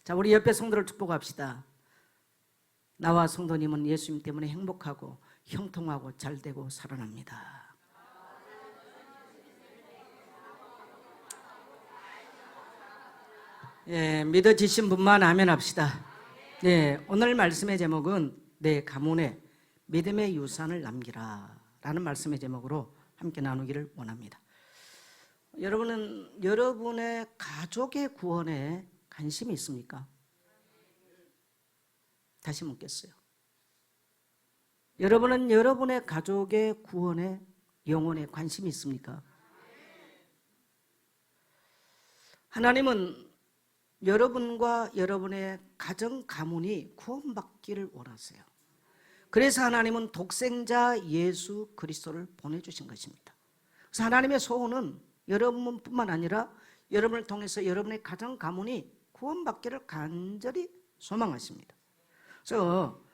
자, 우리 옆에 성도를 축복합시다. 나와 성도님은 예수님 때문에 행복하고 형통하고 잘되고 살아납니다. 예, 믿어지신 분만 아멘 합시다. 네, 오늘 말씀의 제목은 내 가문에 믿음의 유산을 남기라 라는 말씀의 제목으로 함께 나누기를 원합니다. 여러분은 여러분의 가족의 구원에 관심이 있습니까? 다시 묻겠어요. 여러분은 여러분의 가족의 구원에 영혼에 관심이 있습니까? 하나님은 여러분과 여러분의 가정 가문이 구원받기를 원하세요. 그래서 하나님은 독생자 예수 그리스도를 보내주신 것입니다. 그래서 하나님의 소원은 여러분뿐만 아니라 여러분을 통해서 여러분의 가정 가문이 구원받기를 간절히 소망하십니다. 그래서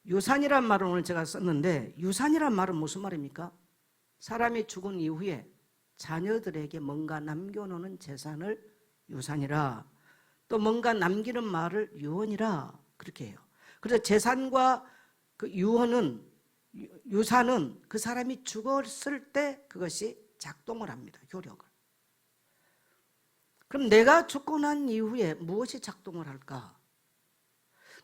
유산이란 말을 오늘 제가 썼는데, 유산이란 말은 무슨 말입니까? 사람이 죽은 이후에 자녀들에게 뭔가 남겨놓는 재산을 유산이라, 또 뭔가 남기는 말을 유언이라 그렇게 해요. 그래서 재산과 그 유언은, 유산은 그 사람이 죽었을 때 그것이 작동을 합니다. 효력을. 그럼 내가 죽고 난 이후에 무엇이 작동을 할까?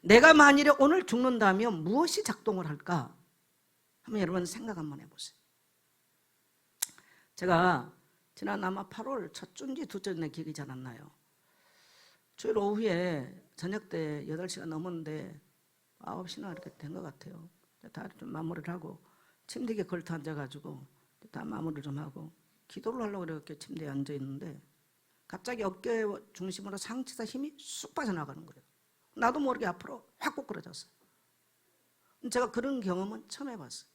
내가 만일에 오늘 죽는다면 무엇이 작동을 할까? 한번 여러분 생각 한번 해보세요. 제가 지난 아마 8월 첫 주인지 두째 주인지 기억이 잘 안 나요. 주일 오후에 저녁 때 8시가 넘었는데 9시나 이렇게 된 것 같아요. 다 좀 마무리를 하고 침대에 걸터 앉아가지고 다 마무리를 좀 하고 기도를 하려고 이렇게 침대에 앉아 있는데 갑자기 어깨 중심으로 상체에서 힘이 쑥 빠져나가는 거예요. 나도 모르게 앞으로 확 꼬꾸라졌어요. 제가 그런 경험은 처음 해봤어요.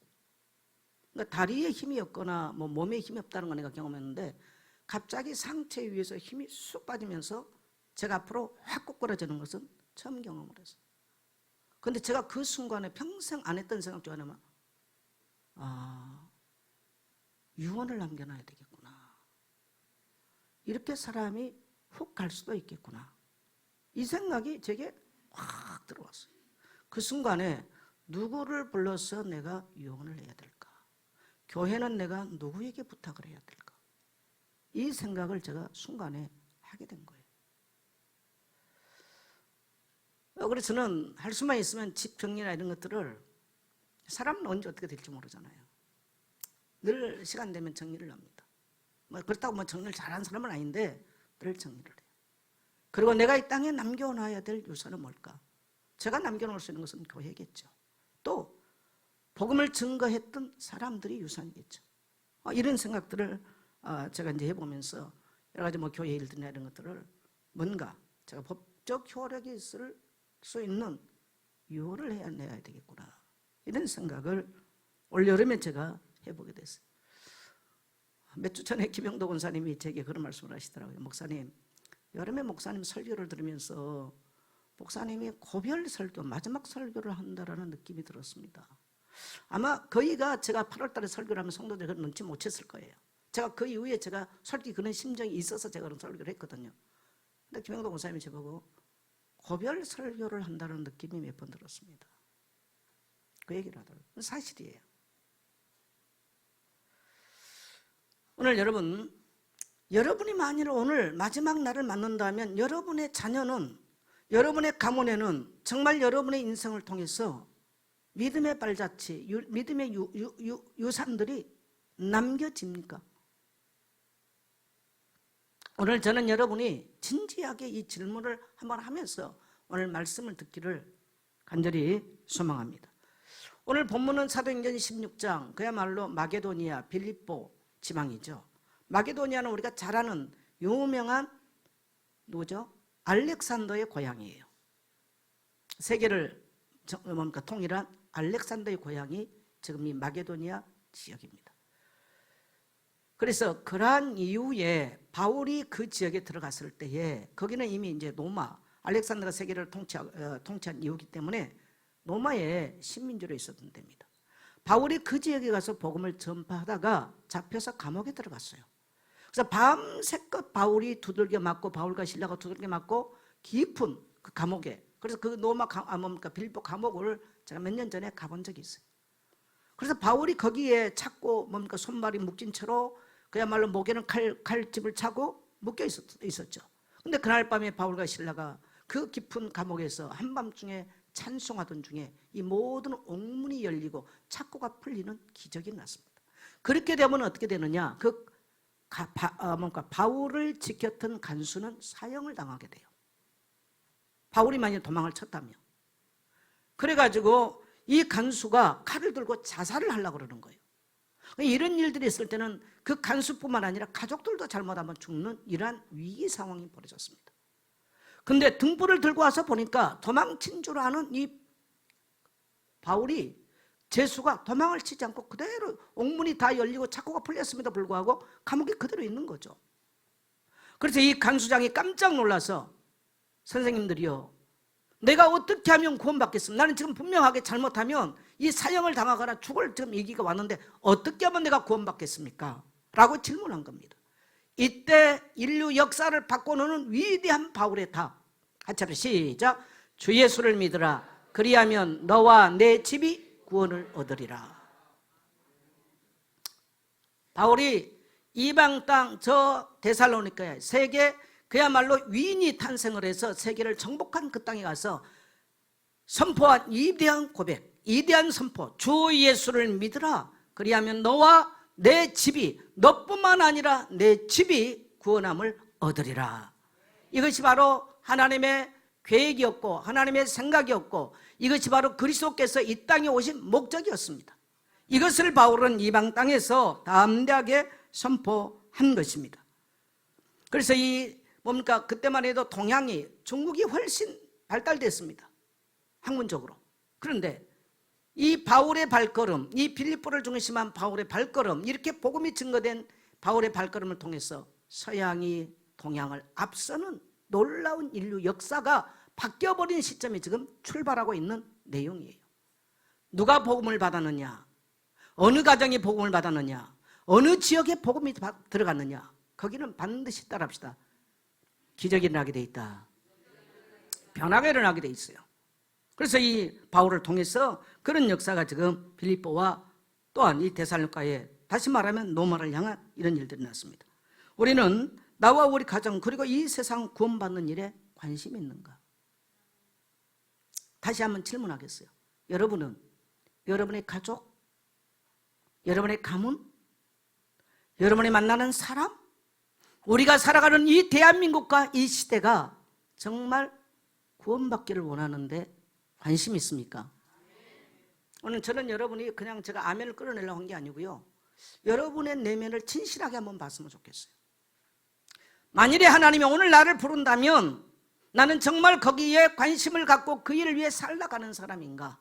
그러니까 다리에 힘이 없거나 뭐 몸에 힘이 없다는 건 내가 경험했는데 갑자기 상체 위에서 힘이 쑥 빠지면서 제가 앞으로 확 꼬꾸라지는 것은 처음 경험을 했어요. 그런데 제가 그 순간에 평생 안 했던 생각 중 하나만, 유언을 남겨놔야 되겠구나. 이렇게 사람이 훅 갈 수도 있겠구나. 이 생각이 제게 확 들어왔어요. 그 순간에 누구를 불러서 내가 유언을 해야 될까? 교회는 내가 누구에게 부탁을 해야 될까? 이 생각을 제가 순간에 하게 된 거예요. 그래서 저는 할 수만 있으면 집 정리나 이런 것들을, 사람은 언제 어떻게 될지 모르잖아요. 늘 시간 되면 정리를 합니다. 뭐 그렇다고 뭐 정리를 잘하는 사람은 아닌데 늘 정리를 해요. 그리고 내가 이 땅에 남겨놔야 될 유산은 뭘까? 제가 남겨놓을 수 있는 것은 교회겠죠. 또 복음을 증거했던 사람들이 유산이겠죠. 이런 생각들을 제가 이제 해보면서 여러 가지 뭐 교회 일들이나 이런 것들을 뭔가 제가 법적 효력이 있을 수 있는 유언을 해야 되겠구나. 이런 생각을 올 여름에 제가 해보게 됐어요. 몇 주 전에 김영도 권사님이 제게 그런 말씀을 하시더라고요. 목사님, 여름에 목사님 설교를 들으면서 목사님이 고별 설교, 마지막 설교를 한다라는 느낌이 들었습니다. 아마 거의가 제가 8월 달에 설교를 하면 성도들이 그런 눈치 못 챘을 거예요. 제가 그 이후에 제가 솔직히 그런 심정이 있어서 제가 그런 설교를 했거든요. 근데 김영도 권사님이 저보고 고별 설교를 한다는 느낌이 몇 번 들었습니다. 그 얘기를 하더라고요. 사실이에요. 오늘 여러분이 만일 오늘 마지막 날을 맞는다면 여러분의 자녀는, 여러분의 가문에는 정말 여러분의 인생을 통해서 믿음의 발자취, 믿음의 유산들이 남겨집니까? 오늘 저는 여러분이 진지하게 이 질문을 한번 하면서 오늘 말씀을 듣기를 간절히 소망합니다. 오늘 본문은 사도행전 16장, 그야말로 마게도니아, 빌립보 지방이죠. 마게도니아는 우리가 잘 아는 유명한 누구죠? 알렉산더의 고향이에요. 세계를 통일한 알렉산더의 고향이 지금 이 마게도니아 지역입니다. 그래서 그러한 이후에 바울이 그 지역에 들어갔을 때에 거기는 이미 이제 로마, 알렉산더가 세계를 통치한 이후이기 때문에 로마의 식민지로 있었던 데입니다. 바울이 그 지역에 가서 복음을 전파하다가 잡혀서 감옥에 들어갔어요. 그래서 밤새껏 바울이 두들겨 맞고, 바울과 실라가 두들겨 맞고 깊은 그 감옥에. 그래서 그 뭡니까 빌립보 감옥을 제가 몇 년 전에 가본 적이 있어요. 그래서 바울이 거기에 찾고 뭡니까 손발이 묶인 채로 그야말로 목에는 칼집을 차고 묶여 있었죠. 근데 그날 밤에 바울과 실라가 그 깊은 감옥에서 한밤중에 찬송하던 중에 이 모든 옥문이 열리고 착고가 풀리는 기적이 났습니다. 그렇게 되면 어떻게 되느냐? 바울을 지켰던 간수는 사형을 당하게 돼요. 바울이 만약 도망을 쳤다면. 그래가지고 이 간수가 칼을 들고 자살을 하려고 그러는 거예요. 이런 일들이 있을 때는 그 간수뿐만 아니라 가족들도 잘못하면 죽는 이러한 위기 상황이 벌어졌습니다. 근데 등불을 들고 와서 보니까 도망친 줄 아는 이 바울이 제수가 도망을 치지 않고 그대로 옥문이 다 열리고 착고가 풀렸음에도 불구하고 감옥에 그대로 있는 거죠. 그래서 이 간수장이 깜짝 놀라서 선생님들이요, 내가 어떻게 하면 구원받겠습니까? 나는 지금 분명하게 잘못하면 이 사형을 당하거나 죽을 지금 위기가 왔는데 어떻게 하면 내가 구원받겠습니까? 라고 질문한 겁니다. 이때 인류 역사를 바꿔놓는 위대한 바울의 답, 같이 합시다. 시작. 주 예수를 믿으라. 그리하면 너와 내 집이 구원을 얻으리라. 바울이 이방 땅 저 데살로니가에 세계 그야말로 위인이 탄생을 해서 세계를 정복한 그 땅에 가서 선포한 위대한 고백, 위대한 선포, 주 예수를 믿으라. 그리하면 너와 내 집이, 너뿐만 아니라 내 집이 구원함을 얻으리라. 이것이 바로 하나님의 계획이었고 하나님의 생각이었고 이것이 바로 그리스도께서 이 땅에 오신 목적이었습니다. 이것을 바울은 이방 땅에서 담대하게 선포한 것입니다. 그래서 그때만 해도 동양이, 중국이 훨씬 발달됐습니다. 학문적으로. 그런데 이 바울의 발걸음, 이 빌립보를 중심한 바울의 발걸음, 이렇게 복음이 증거된 바울의 발걸음을 통해서 서양이 동양을 앞서는 놀라운 인류 역사가 바뀌어버린 시점이 지금 출발하고 있는 내용이에요. 누가 복음을 받았느냐? 어느 가정이 복음을 받았느냐? 어느 지역에 복음이 들어갔느냐? 거기는 반드시 따라합시다. 기적이 일어나게 돼 있다. 변화가 일어나게 돼 있어요. 그래서 이 바울을 통해서 그런 역사가 지금 빌립보와 또한 이 데살로니가에, 다시 말하면 로마를 향한 이런 일들이 났습니다. 우리는 나와 우리 가정 그리고 이 세상 구원받는 일에 관심이 있는가? 다시 한번 질문하겠어요. 여러분은 여러분의 가족, 여러분의 가문, 여러분이 만나는 사람, 우리가 살아가는 이 대한민국과 이 시대가 정말 구원받기를 원하는데 관심이 있습니까? 오늘 저는 여러분이 그냥 제가 아멘을 끌어내려고 한 게 아니고요, 여러분의 내면을 진실하게 한번 봤으면 좋겠어요. 만일에 하나님이 오늘 나를 부른다면 나는 정말 거기에 관심을 갖고 그 일을 위해 살아가는 사람인가?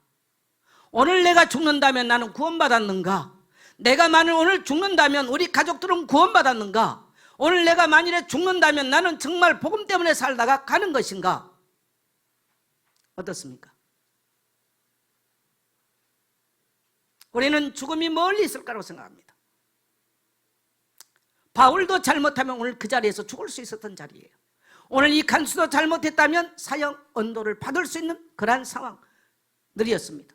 오늘 내가 죽는다면 나는 구원받았는가? 내가 만일 오늘 죽는다면 우리 가족들은 구원받았는가? 오늘 내가 만일에 죽는다면 나는 정말 복음 때문에 살다가 가는 것인가? 어떻습니까? 우리는 죽음이 멀리 있을 거라고 생각합니다. 바울도 잘못하면 오늘 그 자리에서 죽을 수 있었던 자리예요. 오늘 이 간수도 잘못했다면 사형 언도를 받을 수 있는 그러한 상황들이었습니다.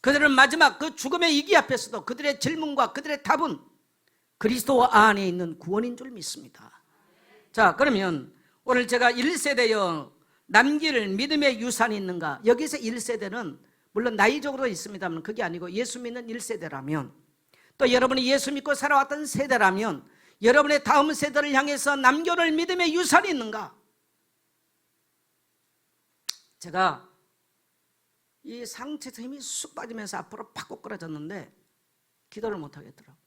그들은 마지막 그 죽음의 위기 앞에서도 그들의 질문과 그들의 답은 그리스도 안에 있는 구원인 줄 믿습니다. 자, 그러면 오늘 제가 1세대여 남길 믿음의 유산이 있는가? 여기서 1세대는 물론 나이적으로 있습니다만 그게 아니고 예수 믿는 1세대라면, 또 여러분이 예수 믿고 살아왔던 세대라면 여러분의 다음 세대를 향해서 남겨놓을 믿음의 유산이 있는가? 제가 이 상체에서 힘이 쑥 빠지면서 앞으로 팍 꼬꾸라졌는데 기도를 못 하겠더라고요.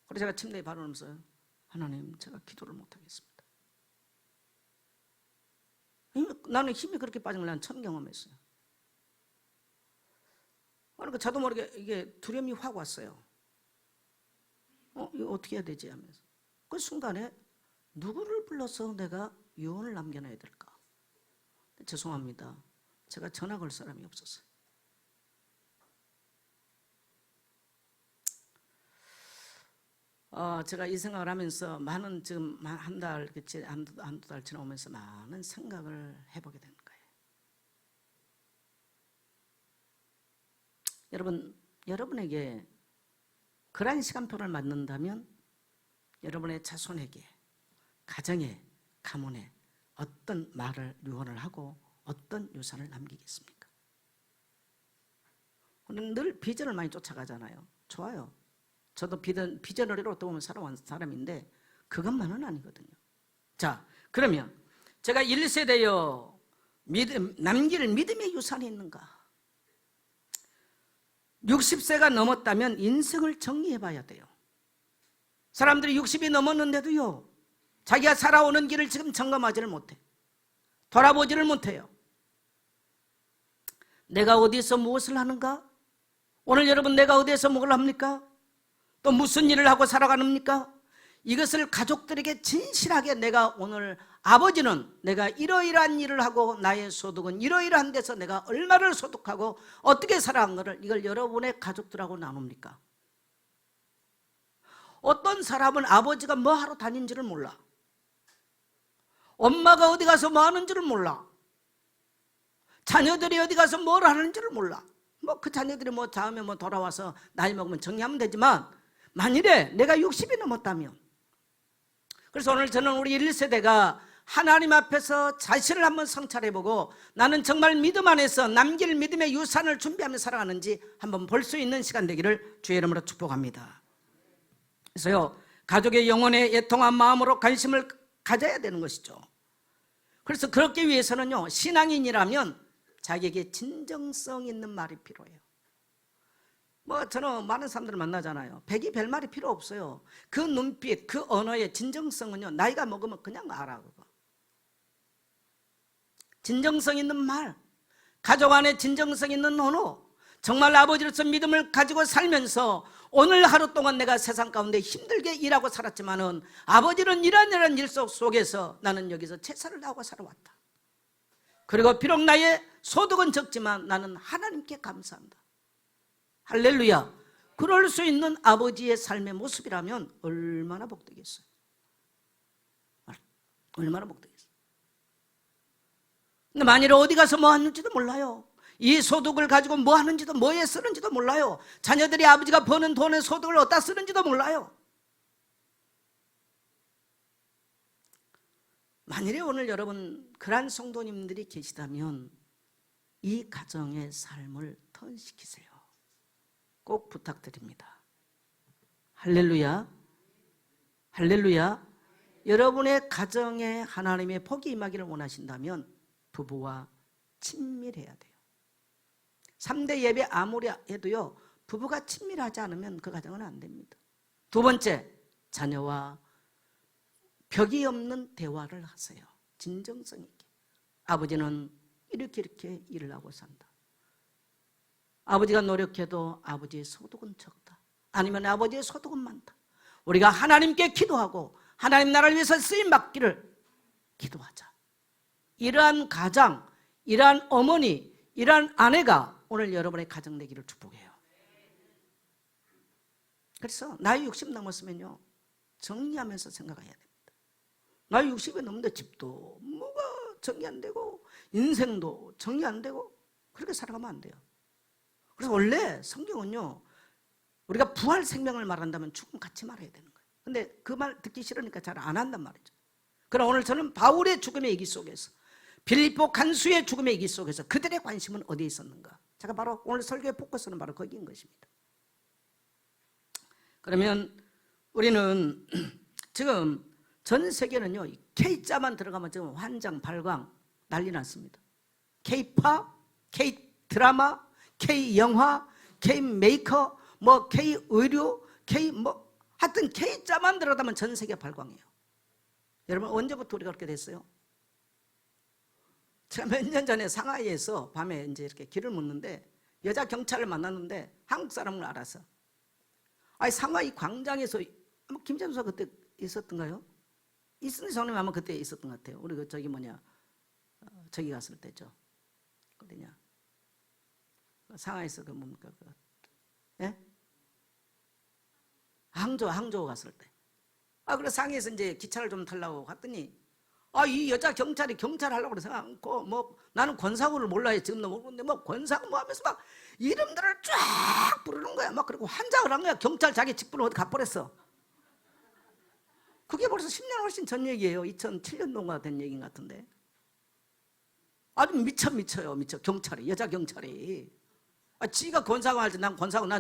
그래서 제가 침대에 바르면서 하나님, 제가 기도를 못 하겠습니다. 나는 힘이 그렇게 빠진 걸 난 처음 경험했어요. 그러니까 저도 모르게 이게 두려움이 확 왔어요. 이거 어떻게 해야 되지 하면서 그 순간에 누구를 불러서 내가 유언을 남겨놔야 될까? 죄송합니다. 제가 전화 걸 사람이 없었어요. 제가 이 생각을 하면서 많은 지금 한 달, 한두 달 지나오면서 많은 생각을 해보게 되는 거예요. 여러분에게 그러한 시간표를 맞는다면 여러분의 자손에게, 가정에, 가문에 어떤 말을 유언을 하고 어떤 유산을 남기겠습니까? 우리는 늘 비전을 많이 쫓아가잖아요. 좋아요. 저도 비전으로 어떻게 보면 살아온 사람인데 그것만은 아니거든요. 자, 그러면 제가 1세대여 남길 믿음의 유산이 있는가? 60세가 넘었다면 인생을 정리해 봐야 돼요. 사람들이 60이 넘었는데도요, 자기가 살아오는 길을 지금 점검하지를 못해. 돌아보지를 못해요. 내가 어디서 무엇을 하는가? 오늘 여러분, 내가 어디에서 뭘 합니까? 또 무슨 일을 하고 살아가는입니까? 이것을 가족들에게 진실하게 내가 오늘 아버지는 내가 이러이러한 일을 하고 나의 소득은 이러이러한 데서 내가 얼마를 소득하고 어떻게 살아간 거를 이걸 여러분의 가족들하고 나눕니까? 어떤 사람은 아버지가 뭐 하러 다닌지를 몰라. 엄마가 어디 가서 뭐 하는지를 몰라. 자녀들이 어디 가서 뭘 하는지를 몰라. 뭐 그 자녀들이 뭐 다음에 뭐 돌아와서 나이 먹으면 정리하면 되지만 만일에 내가 60이 넘었다면, 그래서 오늘 저는 우리 1세대가 하나님 앞에서 자신을 한번 성찰해보고 나는 정말 믿음 안에서 남길 믿음의 유산을 준비하며 살아가는지 한번 볼 수 있는 시간 되기를 주의 이름으로 축복합니다. 그래서요, 가족의 영혼에 애통한 마음으로 관심을 가져야 되는 것이죠. 그래서 그렇기 위해서는요, 신앙인이라면 자기에게 진정성 있는 말이 필요해요. 뭐 저는 많은 사람들을 만나잖아요. 백이 별말이 필요 없어요. 그 눈빛, 그 언어의 진정성은요, 나이가 먹으면 그냥 알아. 그거. 진정성 있는 말, 가족 안에 진정성 있는 언어, 정말 아버지로서 믿음을 가지고 살면서 오늘 하루 동안 내가 세상 가운데 힘들게 일하고 살았지만은 아버지는 이런 일 속에서 나는 여기서 최선을 다하고 살아왔다. 그리고 비록 나의 소득은 적지만 나는 하나님께 감사한다. 할렐루야. 그럴 수 있는 아버지의 삶의 모습이라면 얼마나 복되겠어요. 얼마나 복되겠어요. 근데 만일 어디 가서 뭐 하는지도 몰라요. 이 소득을 가지고 뭐 하는지도, 뭐에 쓰는지도 몰라요. 자녀들이 아버지가 버는 돈의 소득을 어디다 쓰는지도 몰라요. 만일에 오늘 여러분 그러한 성도님들이 계시다면 이 가정의 삶을 턴시키세요. 꼭 부탁드립니다. 할렐루야. 할렐루야. 여러분의 가정에 하나님의 복이 임하기를 원하신다면 부부와 친밀해야 돼요. 3대 예배 아무리 해도요, 부부가 친밀하지 않으면 그 가정은 안 됩니다. 두 번째, 자녀와 벽이 없는 대화를 하세요. 진정성 있게. 아버지는 이렇게 일을 하고 산다. 아버지가 노력해도 아버지의 소득은 적다. 아니면 아버지의 소득은 많다. 우리가 하나님께 기도하고 하나님 나라를 위해서 쓰임 받기를 기도하자. 이러한 가장, 이러한 어머니, 이러한 아내가 오늘 여러분의 가정 되기를 축복해요. 그래서 나이 60 넘었으면요, 정리하면서 생각해야 됩니다. 나이 60이 넘는데 집도 뭐가 정리 안 되고 인생도 정리 안 되고 그렇게 살아가면 안 돼요. 그래서 원래 성경은요, 우리가 부활 생명을 말한다면 죽음 같이 말해야 되는 거예요. 근데 그 말 듣기 싫으니까 잘 안 한단 말이죠. 그러나 오늘 저는 바울의 죽음의 얘기 속에서, 빌립보 간수의 죽음의 얘기 속에서 그들의 관심은 어디에 있었는가? 제가 바로 오늘 설교의 포커스는 바로 거기인 것입니다. 그러면 우리는 지금 전 세계는요, K자만 들어가면 지금 환장, 발광 난리 났습니다. K팝, K드라마, K영화, K메이커, 뭐 K의류, K 뭐 하여튼 K자만 들어가면 전 세계 발광이에요. 여러분, 언제부터 우리가 그렇게 됐어요? 제가 몇 년 전에 상하이에서 밤에 이제 이렇게 길을 묻는데 여자 경찰을 만났는데 한국 사람을 알아서, 아니 상하이 광장에서 아마 김찬수가 그때 있었던가요? 이순신 장님 아마 그때 있었던 것 같아요. 우리 그 저기 뭐냐, 저기 갔을 때죠. 어디냐? 상하이에서 그 뭡니까? 예? 항저우 갔을 때. 그래서 상해에서 이제 기차를 좀 타려고 갔더니, 이 여자 경찰이 경찰 하려고 그래서 않고, 나는 권상우를 몰라요. 지금도 모르는데, 권상우 하면서 막 이름들을 쫙 부르는 거야. 그리고 환장을 한 거야. 경찰 자기 직분을 어디 가버렸어. 그게 벌써 10년 훨씬 전 얘기예요. 2007년도가 된 얘기인 것 같은데. 아주 미쳐요. 경찰이, 여자 경찰이. 지가 권상우 할지 난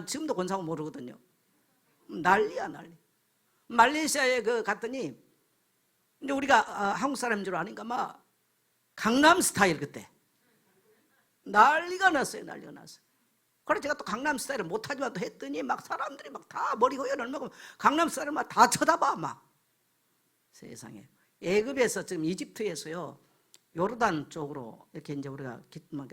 지금도 권상우 모르거든요. 난리야, 난리. 말레이시아에 갔더니, 이제 우리가 한국 사람인 줄 아니까 막 강남 스타일 그때. 난리가 났어요. 그래서 제가 또 강남 스타일을 못하지만 또 했더니 막 사람들이 막 다 머리 허연을 강남 스타일을 막 다 쳐다봐, 막. 세상에. 애굽에서 지금 이집트에서요, 요르단 쪽으로 이렇게 이제 우리가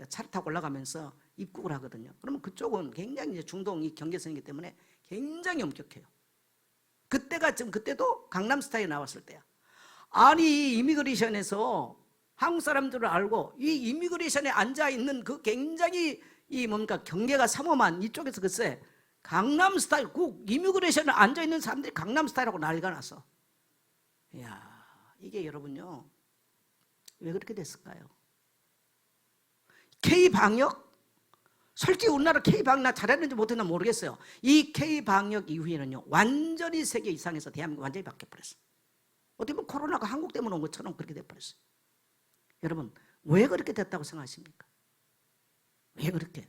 차를 타고 올라가면서 입국을 하거든요. 그러면 그쪽은 굉장히 이제 중동 이 경계선이기 때문에 굉장히 엄격해요. 그때도 강남 스타일이 나왔을 때야. 아니, 이미그레이션에서 한국 사람들을 알고 이 이미그레이션에 앉아있는 그 굉장히 경계가 삼엄한 이쪽에서 글쎄 강남 스타일, 이미그레이션에 앉아있는 사람들이 강남 스타일하고 난리가 났어. 이야, 이게 여러분요, 왜 그렇게 됐을까요? K방역? 솔직히 우리나라 K방역 나 잘했는지 못했는지 모르겠어요. 이 K방역 이후에는요, 완전히 세계 이상에서 대한민국 완전히 바뀌어버렸어요. 어떻게 보면 코로나가 한국 때문에 온 것처럼 그렇게 돼버렸어요. 여러분, 왜 그렇게 됐다고 생각하십니까? 왜 그렇게?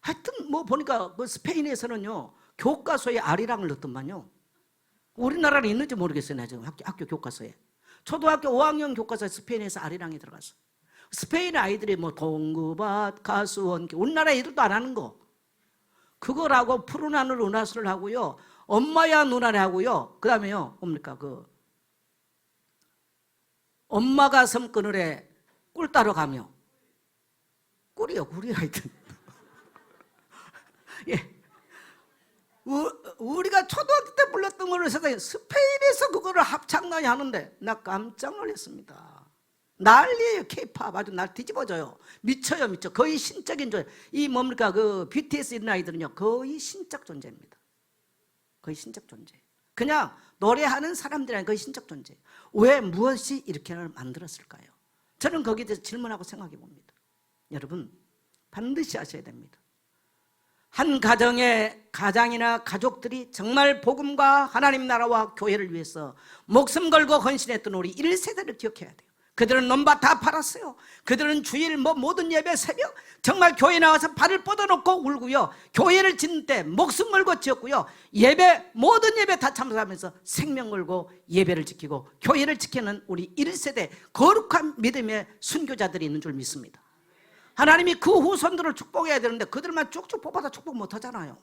하여튼 보니까 스페인에서는요, 교과서에 아리랑을 넣었더만요. 우리나라는 있는지 모르겠어요. 나 지금 학교 교과서에. 초등학교 5학년 교과서에 스페인에서 아리랑이 들어갔어. 스페인 아이들이 동구밭, 가수원, 우리나라 애들도 안 하는 거. 그거라고 푸른 하늘 은하수를 하고요. 엄마야 누나래 하고요. 그 다음에요, 뭡니까? 엄마가 섬 그늘에 꿀 따러 가며. 꿀이요, 꿀이 하여튼. 예. 우리가 초등학교 때 불렀던 거를 세상에 스페인에서 그거를 합창단이 하는데 나 깜짝 놀랐습니다. 난리예요. K-팝 아주 날 뒤집어져요. 미쳐요. 거의 신적인 존재. BTS 이런 아이들은요, 거의 신적 존재입니다. 거의 신적 존재. 그냥 노래하는 사람들이 아니라 거의 신적 존재. 왜, 무엇이 이렇게 만들었을까요? 저는 거기에 대해서 질문하고 생각해 봅니다. 여러분, 반드시 아셔야 됩니다. 한 가장이나 가족들이 정말 복음과 하나님 나라와 교회를 위해서 목숨 걸고 헌신했던 우리 1세대를 기억해야 돼요. 그들은 논밭 다 팔았어요. 그들은 주일 모든 예배 새벽 정말 교회 나와서 발을 뻗어놓고 울고요. 교회를 짓는 때 목숨 걸고 지었고요. 모든 예배 다 참석하면서 생명 걸고 예배를 지키고 교회를 지키는 우리 1세대 거룩한 믿음의 순교자들이 있는 줄 믿습니다. 하나님이 그 후손들을 축복해야 되는데 그들만 쭉쭉 뽑아서 축복 못하잖아요.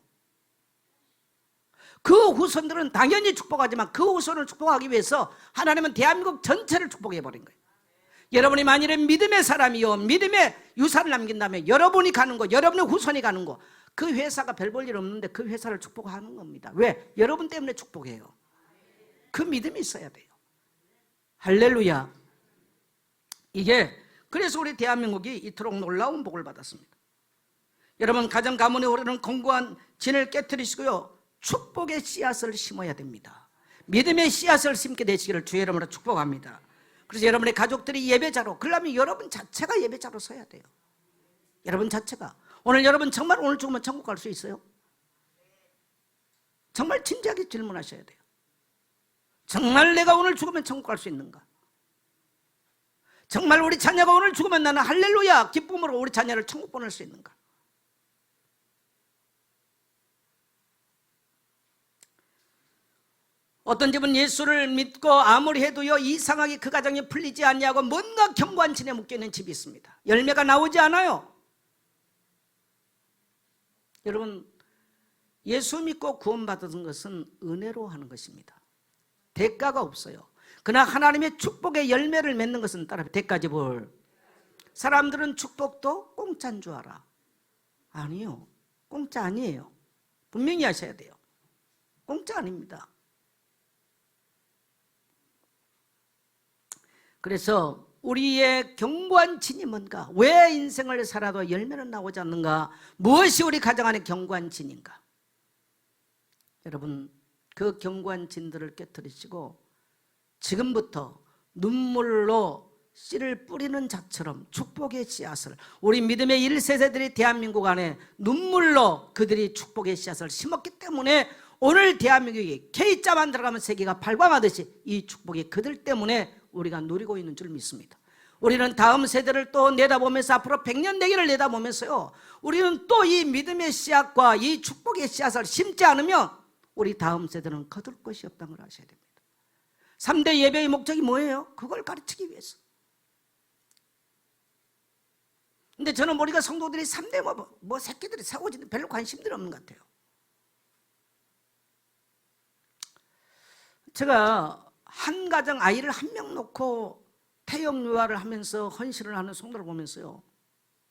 그 후손들은 당연히 축복하지만 그 후손을 축복하기 위해서 하나님은 대한민국 전체를 축복해버린 거예요. 여러분이 만일에 믿음의 사람이요, 믿음의 유산을 남긴다면 여러분이 가는 거, 여러분의 후손이 가는 거, 그 회사가 별 볼 일 없는데 그 회사를 축복하는 겁니다. 왜? 여러분 때문에 축복해요. 그 믿음이 있어야 돼요. 할렐루야. 그래서 우리 대한민국이 이토록 놀라운 복을 받았습니다. 여러분, 가정 가문에 오르는 공고한 진을 깨트리시고요, 축복의 씨앗을 심어야 됩니다. 믿음의 씨앗을 심게 되시기를 주의 이름으로 축복합니다. 그래서 여러분의 가족들이 예배자로, 그러려면 여러분 자체가 예배자로 서야 돼요. 여러분 자체가. 오늘 죽으면 천국 갈 수 있어요? 정말 진지하게 질문하셔야 돼요. 정말 내가 오늘 죽으면 천국 갈 수 있는가? 정말 우리 자녀가 오늘 죽으면 나는 할렐루야 기쁨으로 우리 자녀를 천국 보낼 수 있는가? 어떤 집은 예수를 믿고 아무리 해도요, 이상하게 그 가정이 풀리지 않냐고 뭔가 경관진에 묶여있는 집이 있습니다. 열매가 나오지 않아요. 여러분, 예수 믿고 구원받은 것은 은혜로 하는 것입니다. 대가가 없어요. 그러나 하나님의 축복의 열매를 맺는 것은 따라 대가지불. 사람들은 축복도 공짜인 줄 알아. 아니요, 공짜 아니에요. 분명히 하셔야 돼요. 공짜 아닙니다. 그래서 우리의 견고한 진이 뭔가? 왜 인생을 살아도 열매는 나오지 않는가? 무엇이 우리 가정 안에 견고한 진인가? 여러분 그 견고한 진들을 깨뜨리시고 지금부터 눈물로 씨를 뿌리는 자처럼 축복의 씨앗을 우리 믿음의 1세대들이 대한민국 안에 눈물로 그들이 축복의 씨앗을 심었기 때문에 오늘 대한민국이 K자 만들어가면 세계가 발광하듯이 이 축복이 그들 때문에 우리가 누리고 있는 줄 믿습니다. 우리는 다음 세대를 또 내다보면서 앞으로 100년 되기를 내다보면서요, 우리는 또 이 믿음의 씨앗과 이 축복의 씨앗을 심지 않으면 우리 다음 세대는 거둘 것이 없다는 걸 아셔야 됩니다. 3대 예배의 목적이 뭐예요? 그걸 가르치기 위해서. 근데 저는 우리가 성도들이 3대 뭐 새끼들이 사고지는 별로 관심들이 없는 것 같아요. 제가 한 가정 아이를 한 명 놓고 태영 유아를 하면서 헌신을 하는 성도를 보면서요,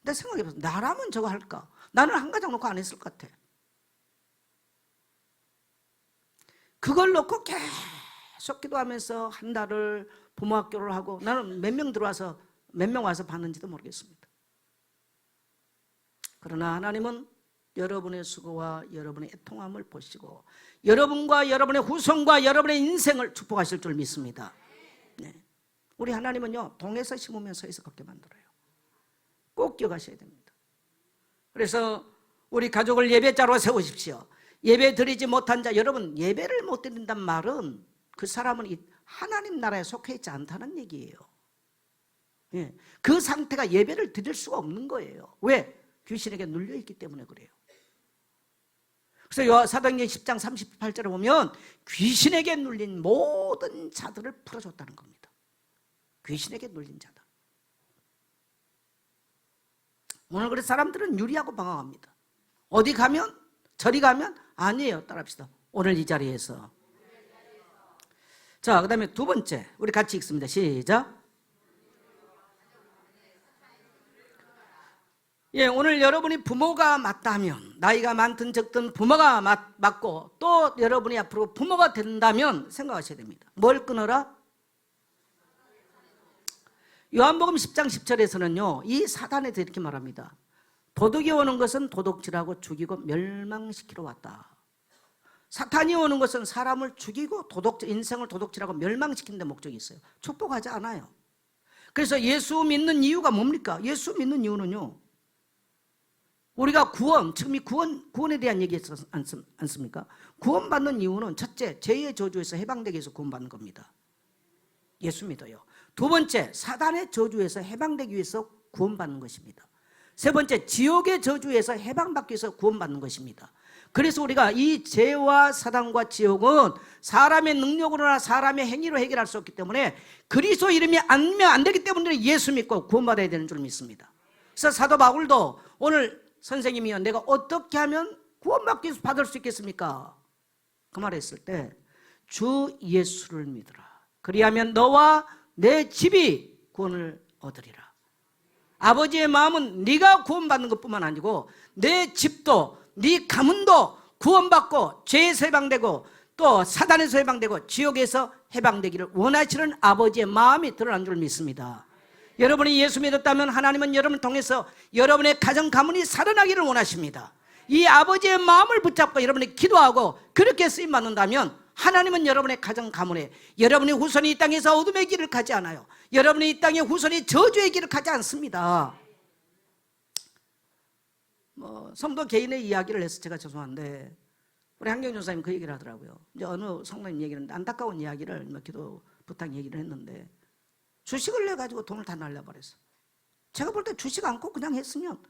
내 생각해봤어요. 나라면 저거 할까? 나는 한 가정 놓고 안 했을 것 같아. 그걸 놓고 계속 기도하면서 한 달을 부모 학교를 하고, 나는 몇 명 와서 봤는지도 모르겠습니다. 그러나 하나님은 여러분의 수고와 여러분의 애통함을 보시고 여러분과 여러분의 후손과 여러분의 인생을 축복하실 줄 믿습니다. 네. 우리 하나님은요, 동에서 심으면 서에서 걷게 만들어요. 꼭 기억하셔야 됩니다. 그래서 우리 가족을 예배자로 세우십시오. 예배 드리지 못한 자, 여러분 예배를 못 드린다는 말은 그 사람은 하나님 나라에 속해 있지 않다는 얘기예요. 예. 그 상태가 예배를 드릴 수가 없는 거예요. 왜? 귀신에게 눌려있기 때문에 그래요. 그래서 사도행전 10장 38절에 보면 귀신에게 눌린 모든 자들을 풀어줬다는 겁니다. 귀신에게 눌린 자들. 오늘 그래서 사람들은 유리하고 방황합니다. 어디 가면? 저리 가면? 아니에요. 따라합시다. 오늘 이 자리에서. 자, 그 다음에 두 번째, 우리 같이 읽습니다. 시작. 예, 오늘 여러분이 부모가 맞다면, 나이가 많든 적든 부모가 맞고 또 여러분이 앞으로 부모가 된다면 생각하셔야 됩니다. 뭘 끊어라? 요한복음 10장 10절에서는요, 이 사단에 대해 이렇게 말합니다. 도둑이 오는 것은 도둑질하고 죽이고 멸망시키러 왔다. 사탄이 오는 것은 사람을 죽이고 인생을 도둑질하고 멸망시키는 데 목적이 있어요. 축복하지 않아요. 그래서 예수 믿는 이유가 뭡니까? 예수 믿는 이유는요, 우리가 지금 이 구원에 대한 얘기했지 않습니까? 구원받는 이유는 첫째, 죄의 저주에서 해방되기 위해서 구원받는 겁니다. 예수 믿어요. 두 번째, 사단의 저주에서 해방되기 위해서 구원받는 것입니다. 세 번째, 지옥의 저주에서 해방받기 위해서 구원받는 것입니다. 그래서 우리가 이 죄와 사단과 지옥은 사람의 능력으로나 사람의 행위로 해결할 수 없기 때문에 그리스도 이름이 알면 안 되기 때문에 예수 믿고 구원받아야 되는 줄 믿습니다. 그래서 사도 바울도 오늘 선생님이요, 내가 어떻게 하면 구원받을 수 있겠습니까? 그 말 했을 때 주 예수를 믿으라. 그리하면 너와 내 집이 구원을 얻으리라. 아버지의 마음은 네가 구원받는 것뿐만 아니고 내 집도 네 가문도 구원받고 죄에서 해방되고 또 사단에서 해방되고 지옥에서 해방되기를 원하시는 아버지의 마음이 드러난 줄 믿습니다. 여러분이 예수 믿었다면 하나님은 여러분을 통해서 여러분의 가정 가문이 살아나기를 원하십니다. 이 아버지의 마음을 붙잡고 여러분이 기도하고 그렇게 쓰임받는다면 하나님은 여러분의 가정 가문에 여러분의 후손이 이 땅에서 어둠의 길을 가지 않아요. 여러분의 이 땅의 후손이 저주의 길을 가지 않습니다. 성도 개인의 이야기를 해서 제가 죄송한데 우리 한경준 전사님 그 얘기를 하더라고요. 이제 어느 성도님 얘기를 안타까운 이야기를 기도 부탁 얘기를 했는데 주식을 내가지고 돈을 다 날려버렸어. 제가 볼 때 주식 않고 그냥 했으면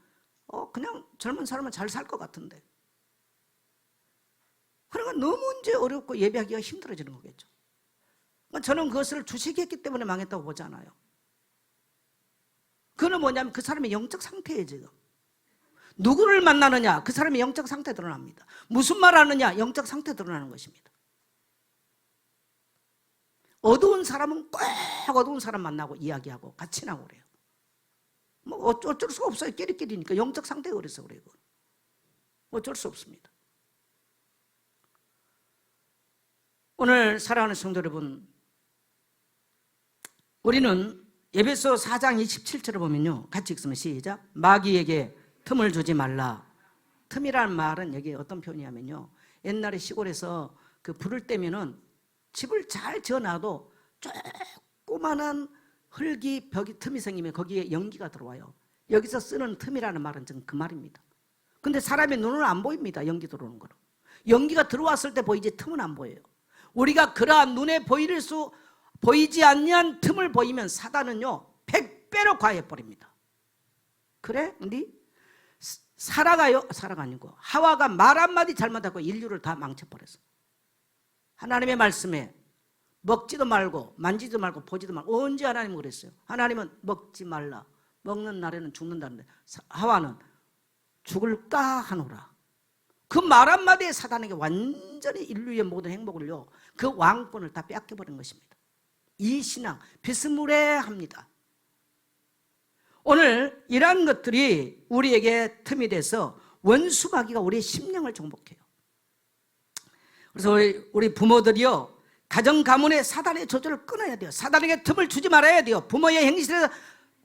그냥 젊은 사람은 잘 살 것 같은데, 그러니까 너무 이제 어렵고 예배하기가 힘들어지는 거겠죠. 저는 그것을 주식했기 때문에 망했다고 보지 않아요. 그건 뭐냐면 그 사람의 영적 상태예요. 지금 누구를 만나느냐, 그 사람의 영적 상태 드러납니다. 무슨 말 하느냐, 영적 상태 드러나는 것입니다. 어두운 사람은 꼭 어두운 사람 만나고 이야기하고 같이 나고 그래요. 어쩔 수가 없어요. 끼리끼리니까. 영적 상태가 그래서 그래요. 어쩔 수 없습니다. 오늘 사랑하는 성도 여러분, 우리는 에베소 4장 27절을 보면요, 같이 읽으면 시작. 마귀에게 틈을 주지 말라. 틈이라는 말은 여기 어떤 표현이냐면요, 옛날에 시골에서 그 불을 떼면은 집을 잘 지어놔도 조그만한 흙이 벽이 틈이 생기면 거기에 연기가 들어와요. 여기서 쓰는 틈이라는 말은 지금 그 말입니다. 근데 사람의 눈은 안 보입니다. 연기 들어오는 거는. 연기가 들어왔을 때 보이지 틈은 안 보여요. 우리가 그러한 눈에 보이지 않는 틈을 보이면 사단은요 100배로 과해버립니다. 그래? 네? 사라가 아니고 하와가 말 한마디 잘못하고 인류를 다 망쳐버렸어. 하나님의 말씀에 먹지도 말고 만지도 말고 보지도 말고. 언제 하나님은 그랬어요? 하나님은 먹지 말라, 먹는 날에는 죽는다는데 하와는 죽을까 하노라. 그 말 한마디에 사단에게 완전히 인류의 모든 행복을요, 그 왕권을 다 뺏겨버린 것입니다. 이 신앙 비스무리합니다. 오늘 이러한 것들이 우리에게 틈이 돼서 원수마귀가 우리의 심령을 정복해요. 그래서 우리 부모들이요, 가정 가문의 사단의 조절을 끊어야 돼요. 사단에게 틈을 주지 말아야 돼요. 부모의 행실에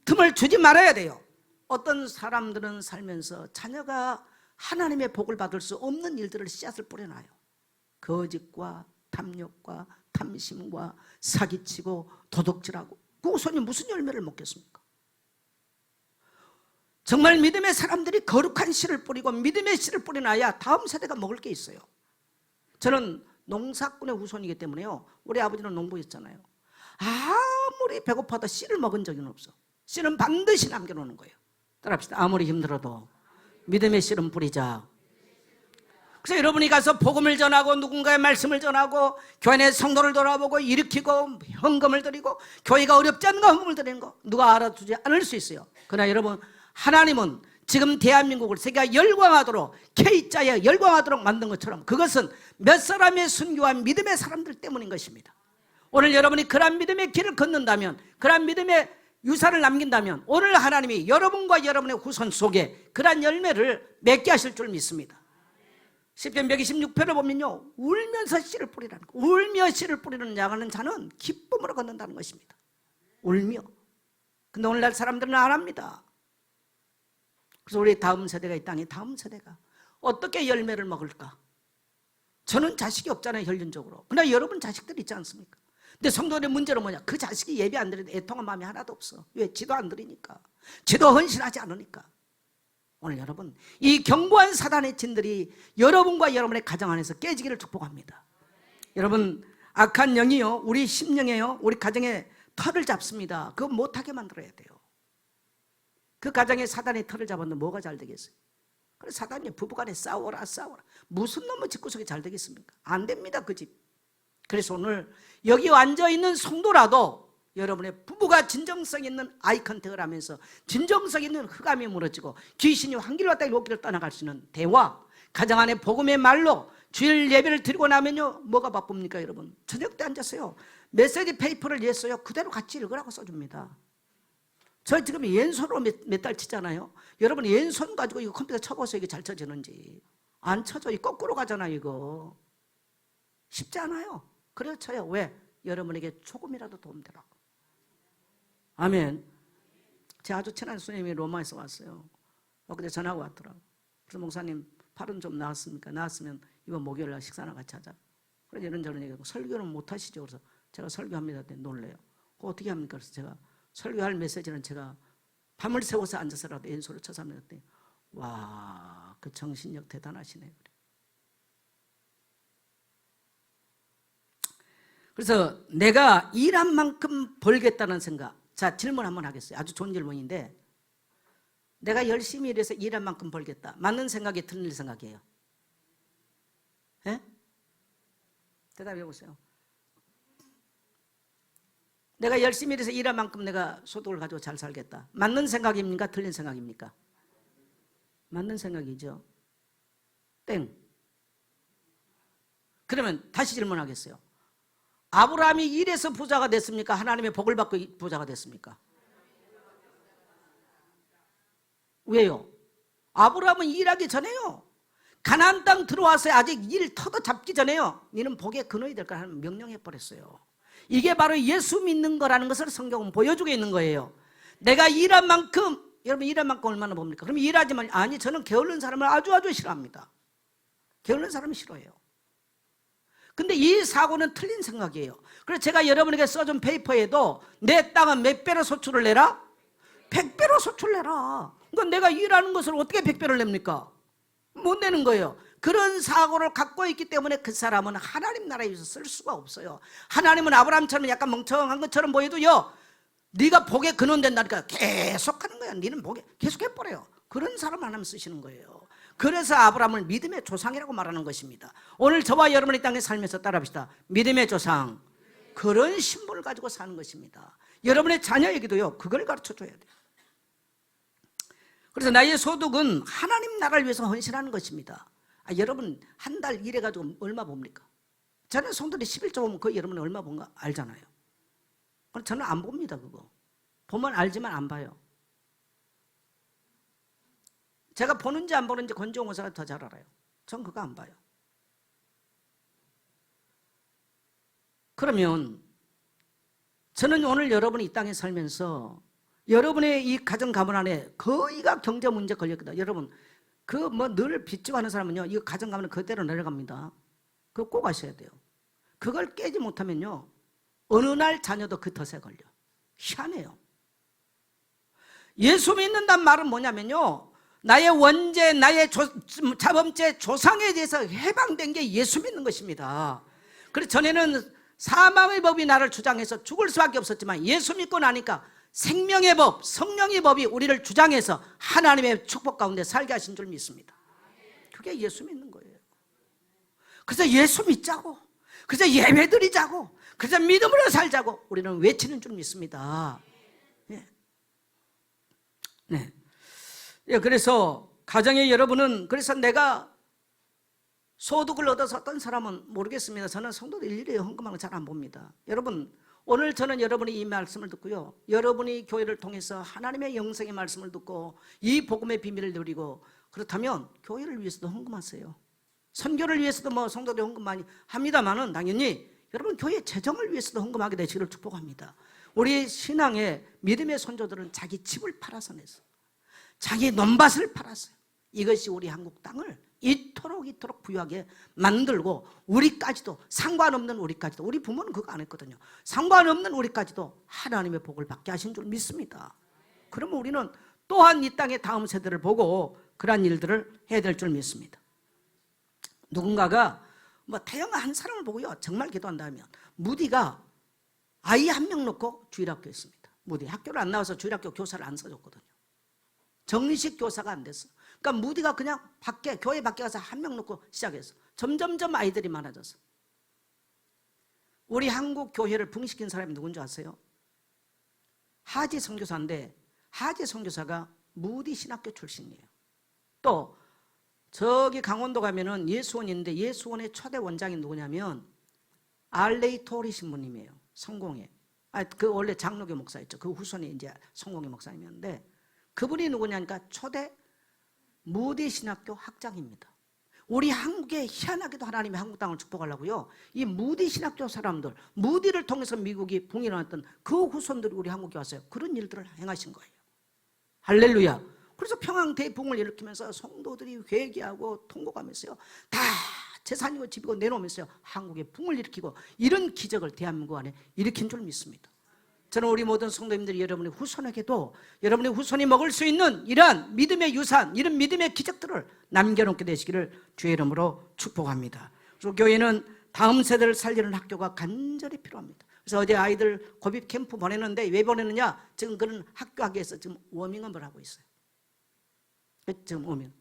틈을 주지 말아야 돼요. 어떤 사람들은 살면서 자녀가 하나님의 복을 받을 수 없는 일들을 씨앗을 뿌려놔요. 거짓과 탐욕과 탐심과 사기치고 도둑질하고. 그 후손이 무슨 열매를 먹겠습니까? 정말 믿음의 사람들이 거룩한 씨를 뿌리고 믿음의 씨를 뿌려놔야 다음 세대가 먹을 게 있어요. 저는 농사꾼의 후손이기 때문에요, 우리 아버지는 농부였잖아요. 아무리 배고파도 씨를 먹은 적은 없어. 씨는 반드시 남겨놓는 거예요. 따라합시다. 아무리 힘들어도 믿음의 씨는 뿌리자. 그래서 여러분이 가서 복음을 전하고 누군가의 말씀을 전하고 교회 내 성도를 돌아보고 일으키고 헌금을 드리고, 교회가 어렵지 않은 거 헌금을 드리는 거 누가 알아주지 않을 수 있어요. 그러나 여러분, 하나님은 지금 대한민국을 세계가 열광하도록, K자에 열광하도록 만든 것처럼 그것은 몇 사람의 순교와 믿음의 사람들 때문인 것입니다. 오늘 여러분이 그런 믿음의 길을 걷는다면, 그런 믿음의 유산을 남긴다면 오늘 하나님이 여러분과 여러분의 후손 속에 그런 열매를 맺게 하실 줄 믿습니다. 시편 126편을 보면요, 울면서 씨를 뿌리라는 거. 울며 씨를 뿌리는 자는 기쁨으로 걷는다는 것입니다. 울며. 근데 오늘날 사람들은 안 합니다. 그래서 우리 다음 세대가 이 땅에 다음 세대가 어떻게 열매를 먹을까? 저는 자식이 없잖아요, 혈륜적으로. 그러나 여러분 자식들 있지 않습니까? 근데 성도들의 문제는 뭐냐? 그 자식이 예배 안 드리는데 애통한 마음이 하나도 없어. 왜? 지도 안 드리니까. 지도 헌신하지 않으니까. 오늘 여러분, 이 견고한 사단의 진들이 여러분과 여러분의 가정 안에서 깨지기를 축복합니다. 여러분, 악한 영이요, 우리 심령에요, 우리 가정에 털을 잡습니다. 그거 못하게 만들어야 돼요. 그 가정에 사단의 털을 잡았는데 뭐가 잘 되겠어요? 그래서 사단이 부부간에 싸워라. 무슨 놈의 집구석이 잘 되겠습니까? 안 됩니다, 그 집. 그래서 오늘 여기 앉아있는 성도라도 여러분의 부부가 진정성 있는 아이 컨택을 하면서 진정성 있는 흑암이 무너지고 귀신이 환기를 왔다 일곱길을 떠나갈 수 있는 대화, 가정 안에 복음의 말로 주일 예배를 드리고 나면요, 뭐가 바쁩니까 여러분? 저녁 때 앉았어요. 메시지 페이퍼를 냈어요. 그대로 같이 읽으라고 써줍니다. 저 지금 왼손으로 몇 달 치잖아요. 여러분 왼손 가지고 이거 컴퓨터 쳐보세요. 이게 잘 쳐지는지. 안 쳐져. 이 거꾸로 가잖아요. 이거 쉽지 않아요. 그래서 쳐요. 왜? 여러분에게 조금이라도 도움되라고. 아멘. 제 아주 친한 수님이 로마에서 왔어요. 그때 전화가 왔더라고. 그래서 목사님 팔은 좀 나았습니까? 나았으면 이번 목요일날 식사나 같이 하자. 그래서 이런저런 얘기하고, 설교는 못 하시죠? 그래서 제가 설교합니다. 그때 놀래요. 그거 어떻게 합니까? 그래서 제가 설교할 메시지는 제가 밤을 새워서 앉아서라도 연소를 쳐서 합니다. 그때 와, 그 정신력 대단하시네요. 그래서 내가 일한 만큼 벌겠다는 생각. 자, 질문 한번 하겠어요. 아주 좋은 질문인데, 내가 열심히 일해서 일한 만큼 벌겠다. 맞는 생각이 틀린 생각이에요? 예? 대답해 보세요. 내가 열심히 일해서 일한 만큼 내가 소득을 가지고 잘 살겠다. 맞는 생각입니까? 틀린 생각입니까? 맞는 생각이죠. 땡. 그러면 다시 질문하겠어요. 아브라함이 일해서 부자가 됐습니까? 하나님의 복을 받고 부자가 됐습니까? 왜요? 아브라함은 일하기 전에요, 가나안 땅 들어와서 아직 일 터도 잡기 전에요, 너는 복의 근원이 될 거라 하는 명령해 버렸어요. 이게 바로 예수 믿는 거라는 것을 성경은 보여주고 있는 거예요. 내가 일한 만큼, 여러분 일한 만큼 얼마나 봅니까? 그럼 일하지만, 아니 저는 게으른 사람을 아주 싫어합니다. 게으른 사람은 싫어해요. 근데 이 사고는 틀린 생각이에요. 그래서 제가 여러분에게 써준 페이퍼에도 내 땅은 몇 배로 소출을 내라? 100배로 소출을 내라. 그러니까 내가 일하는 것을 어떻게 100배를 냅니까? 못 내는 거예요. 그런 사고를 갖고 있기 때문에 그 사람은 하나님 나라에 위해서 쓸 수가 없어요. 하나님은 아브라함처럼 약간 멍청한 것처럼 보여도요, 네가 복에 근원된다니까 계속 하는 거야. 너는 복에 계속 해버려요. 그런 사람 하나님 쓰시는 거예요. 그래서 아브라함을 믿음의 조상이라고 말하는 것입니다. 오늘 저와 여러분이 땅에 살면서 따라합시다. 믿음의 조상, 그런 신분을 가지고 사는 것입니다. 여러분의 자녀에게도요, 그걸 가르쳐줘야 돼요. 그래서 나의 소득은 하나님 나라를 위해서 헌신하는 것입니다. 여러분 한 달 일해가지고 얼마 봅니까? 저는 성도들이 11조 보면 그 여러분이 얼마 본가 알잖아요. 저는 안 봅니다. 그거 보면 알지만 안 봐요. 제가 보는지 안 보는지 권지용 원사가 더 잘 알아요. 전 그거 안 봐요. 그러면 저는 오늘 여러분이 이 땅에 살면서 여러분의 이 가정 가문 안에 거의가 경제 문제 걸렸거든요. 여러분 그 뭐 늘 빚지고 하는 사람은요, 이 가정 가문은 그대로 내려갑니다. 그거 꼭 아셔야 돼요. 그걸 깨지 못하면요, 어느 날 자녀도 그 덫에 걸려. 희한해요. 예수 믿는다는 말은 뭐냐면요, 나의 원죄, 나의 자범죄, 조상에 대해서 해방된 게 예수 믿는 것입니다. 그래서 전에는 사망의 법이 나를 주장해서 죽을 수밖에 없었지만 예수 믿고 나니까 생명의 법, 성령의 법이 우리를 주장해서 하나님의 축복 가운데 살게 하신 줄 믿습니다. 그게 예수 믿는 거예요. 그래서 예수 믿자고, 그래서 예배 드리자고, 그래서 믿음으로 살자고 우리는 외치는 줄 믿습니다. 네. 네. 그래서 가정의 여러분은, 그래서 내가 소득을 얻어서 어떤 사람은 모르겠습니다. 저는 성도들 일일이 헌금하는 거 잘 안 봅니다. 여러분, 오늘 저는 여러분이 이 말씀을 듣고요, 여러분이 교회를 통해서 하나님의 영생의 말씀을 듣고 이 복음의 비밀을 누리고, 그렇다면 교회를 위해서도 헌금하세요. 선교를 위해서도 뭐 성도들이 헌금 많이 합니다만은 당연히 여러분 교회 재정을 위해서도 헌금하게 되시기를 축복합니다. 우리 신앙의 믿음의 선조들은 자기 집을 팔아서 냈어. 자기 논밭을 팔았어요. 이것이 우리 한국 땅을 이토록 부유하게 만들고, 우리까지도, 상관없는 우리까지도, 우리 부모는 그거 안 했거든요. 상관없는 우리까지도 하나님의 복을 받게 하신 줄 믿습니다. 그러면 우리는 또한 이 땅의 다음 세대를 보고 그러한 일들을 해야 될 줄 믿습니다. 누군가가 뭐 태영아 한 사람을 보고요, 정말 기도한다면 무디가 아이 한 명 놓고 주일학교 했습니다. 무디 학교를 안 나와서 주일학교 교사를 안 써줬거든요. 정식 교사가 안 됐어. 그러니까 무디가 그냥 밖에, 교회 밖에 가서 한 명 놓고 시작했어. 점점점 아이들이 많아졌어. 우리 한국 교회를 붕시킨 사람이 누군지 아세요? 하지 선교사인데, 하지 선교사가 무디 신학교 출신이에요. 또 저기 강원도 가면은 예수원이 있는데, 예수원의 초대 원장이 누구냐면 알레이 토리 신부님이에요. 성공회. 그 원래 장로교 목사였죠. 그 후손이 이제 성공회 목사님이었는데, 그분이 누구냐니까 초대 무디 신학교 학장입니다. 우리 한국에 희한하게도 하나님이 한국 땅을 축복하려고요, 이 무디 신학교 사람들, 무디를 통해서 미국이 붕이 일어났던 그 후손들이 우리 한국에 왔어요. 그런 일들을 행하신 거예요. 할렐루야. 그래서 평양 대붕을 일으키면서 성도들이 회개하고 통곡하면서요, 다 재산이고 집이고 내놓으면서요, 한국에 붕을 일으키고, 이런 기적을 대한민국 안에 일으킨 줄 믿습니다. 저는 우리 모든 성도님들이 여러분의 후손에게도 여러분의 후손이 먹을 수 있는 이러한 믿음의 유산, 이런 믿음의 기적들을 남겨놓게 되시기를 주의 이름으로 축복합니다. 그리고 교회는 다음 세대를 살리는 학교가 간절히 필요합니다. 그래서 어제 아이들 고비 캠프 보내는데, 왜 보내느냐, 지금 그런 학교 하기 위해서 지금 워밍업을 하고 있어요. 지금 오면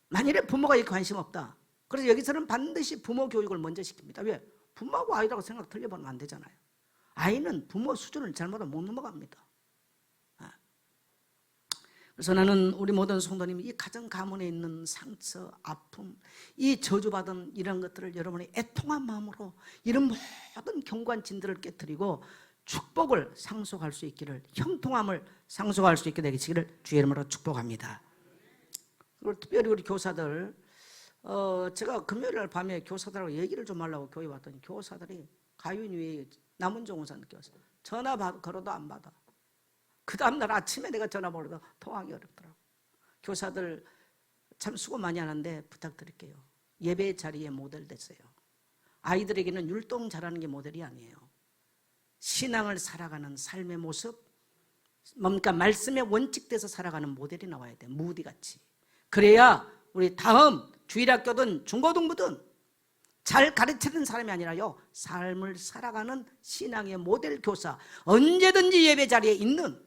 만일에 부모가 이렇게 관심 없다, 그래서 여기서는 반드시 부모 교육을 먼저 시킵니다. 왜? 부모하고 아이라고 생각 틀려보면 안 되잖아요. 아이는 부모 수준을 잘못하면 못 넘어갑니다. 그래서 나는 우리 모든 성도님이 이 가정 가문에 있는 상처, 아픔, 이 저주받은 이런 것들을 여러분이 애통한 마음으로 이런 모든 견고한 진들을 깨뜨리고 축복을 상속할 수 있기를, 형통함을 상속할 수 있게 되기를 주의 이름으로 축복합니다. 그리고 특별히 우리 교사들, 제가 금요일 밤에 교사들하고 얘기를 좀 하려고 교회 왔더니 교사들이 가윤 위에 남은종 원사 느꼈어요. 전화 걸어도 안 받아. 그 다음날 아침에 내가 전화 걸어도 통화하기 어렵더라고. 교사들 참 수고 많이 하는데 부탁드릴게요. 예배 자리에 모델 되세요. 아이들에게는 율동 잘하는 게 모델이 아니에요. 신앙을 살아가는 삶의 모습, 뭡니까? 말씀의 원칙돼서 살아가는 모델이 나와야 돼. 무디같이. 그래야 우리 다음 주일학교든 중고등부든 잘 가르치는 사람이 아니라요, 삶을 살아가는 신앙의 모델 교사, 언제든지 예배 자리에 있는,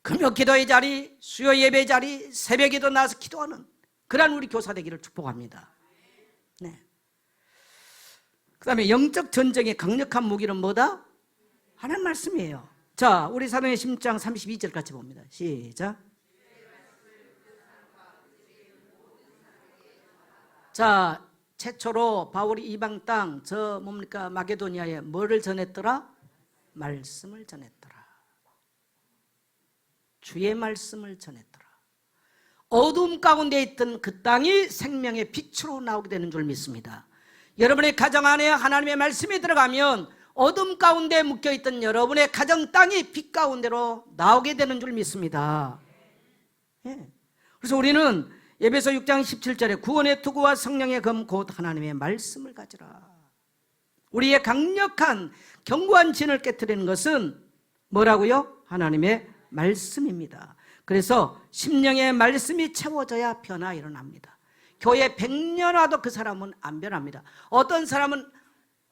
금요 기도의 자리, 수요 예배 자리, 새벽에도 나와서 기도하는 그런 우리 교사 되기를 축복합니다. 네. 그 다음에 영적 전쟁의 강력한 무기는 뭐다? 하나님 말씀이에요. 자, 우리 사도행전 10장 32절 같이 봅니다. 시작. 자, 최초로 바울이 이방 땅, 뭡니까? 마게도니아에 뭐를 전했더라? 말씀을 전했더라. 주의 말씀을 전했더라. 어둠 가운데 있던 그 땅이 생명의 빛으로 나오게 되는 줄 믿습니다. 여러분의 가정 안에 하나님의 말씀이 들어가면 어둠 가운데 묶여있던 여러분의 가정 땅이 빛 가운데로 나오게 되는 줄 믿습니다. 예. 그래서 우리는 에베소 6장 17절에 구원의 투구와 성령의 검 곧 하나님의 말씀을 가지라. 우리의 강력한 견고한 진을 깨트리는 것은 뭐라고요? 하나님의 말씀입니다. 그래서 심령의 말씀이 채워져야 변화 일어납니다. 교회 100년 와도 그 사람은 안 변합니다. 어떤 사람은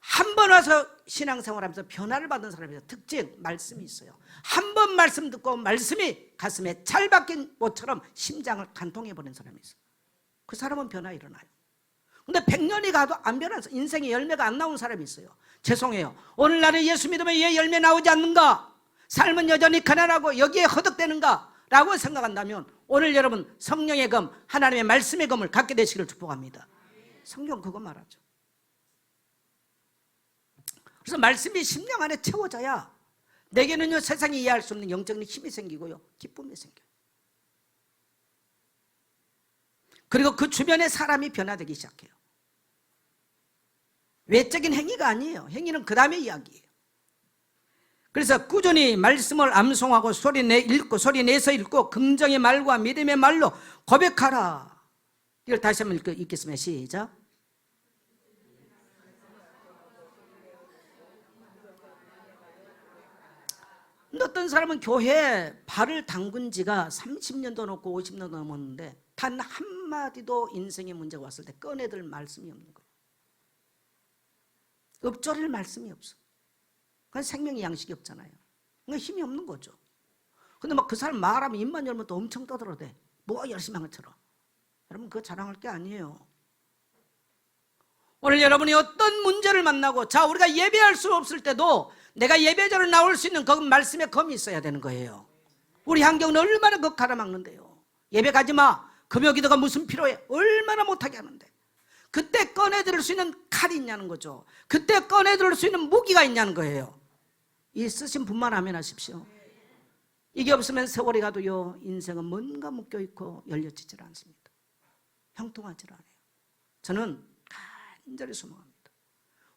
한 번 와서 신앙생활하면서 변화를 받은 사람이죠. 특징, 말씀이 있어요. 한 번 말씀 듣고 말씀이 가슴에 잘 박힌 못처럼 심장을 간통해버린 사람이 있어요. 그 사람은 변화 일어나요. 근데 100년이 가도 안 변해서 인생에 열매가 안 나온 사람이 있어요. 죄송해요. 오늘날에 예수 믿으면 왜 열매 나오지 않는가? 삶은 여전히 가난하고 여기에 허덕대는가? 라고 생각한다면 오늘 여러분 성령의 검, 하나님의 말씀의 검을 갖게 되시기를 축복합니다. 성경 그거 말하죠. 그래서 말씀이 심령 안에 채워져야 내게는요, 세상이 이해할 수 없는 영적인 힘이 생기고요, 기쁨이 생겨요. 그리고 그 주변에 사람이 변화되기 시작해요. 외적인 행위가 아니에요. 행위는 그 다음의 이야기예요. 그래서 꾸준히 말씀을 암송하고 소리내서 읽고 긍정의 말과 믿음의 말로 고백하라. 이걸 다시 한번 읽겠습니다. 시작. 어떤 사람은 교회에 발을 담근 지가 30년도 넘고 50년도 넘었는데 단 한마디도 인생의 문제가 왔을 때 꺼내들 말씀이 없는 거예요. 읊조릴 말씀이 없어. 그건 생명의 양식이 없잖아요. 그러니까 힘이 없는 거죠. 근데 막 그 사람 말하면 입만 열면 또 엄청 떠들어대. 뭐 열심히 한 것처럼. 여러분 그거 자랑할 게 아니에요. 오늘 여러분이 어떤 문제를 만나고, 자, 우리가 예배할 수 없을 때도 내가 예배자로 나올 수 있는 그 말씀의 검이 있어야 되는 거예요. 우리 환경은 얼마나 그거 가라막는데요. 예배 가지 마. 금요 기도가 무슨 필요해. 얼마나 못하게 하는데. 그때 꺼내들을 수 있는 칼이 있냐는 거죠. 그때 꺼내들을 수 있는 무기가 있냐는 거예요. 있으신 분만 아멘 하십시오. 이게 없으면 세월이 가도요, 인생은 뭔가 묶여있고 열려지질 않습니다. 형통하질 않아요. 저는 간절히 소망합니다.